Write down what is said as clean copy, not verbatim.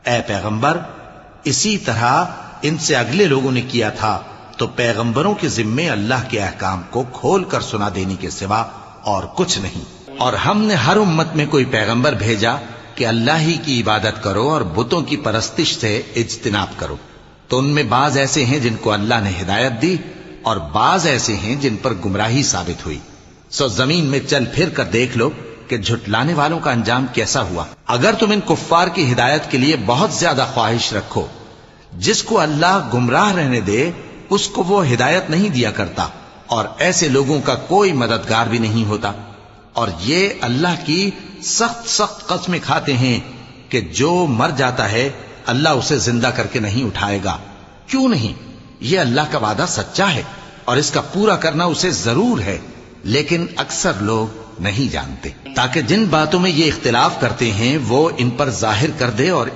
اے پیغمبر اسی طرح ان سے اگلے لوگوں نے کیا تھا، تو پیغمبروں کے ذمے اللہ کے احکام کو کھول کر سنا دینے کے سوا اور کچھ نہیں۔ اور ہم نے ہر امت میں کوئی پیغمبر بھیجا کہ اللہ ہی کی عبادت کرو اور بتوں کی پرستش سے اجتناب کرو، تو ان میں بعض ایسے ہیں جن کو اللہ نے ہدایت دی اور بعض ایسے ہیں جن پر گمراہی ثابت ہوئی۔ سو زمین میں چل پھر کر دیکھ لو کہ جھٹلانے والوں کا انجام کیسا ہوا۔ اگر تم ان کفار کی ہدایت کے لیے بہت زیادہ خواہش رکھو، جس کو اللہ گمراہ رہنے دے اس کو وہ ہدایت نہیں دیا کرتا، اور ایسے لوگوں کا کوئی مددگار بھی نہیں ہوتا۔ اور یہ اللہ کی سخت سخت قسمیں کھاتے ہیں کہ جو مر جاتا ہے اللہ اسے زندہ کر کے نہیں اٹھائے گا۔ کیوں نہیں؟ یہ اللہ کا وعدہ سچا ہے اور اس کا پورا کرنا اسے ضرور ہے، لیکن اکثر لوگ نہیں جانتے۔ تاکہ جن باتوں میں یہ اختلاف کرتے ہیں وہ ان پر ظاہر کر دے اور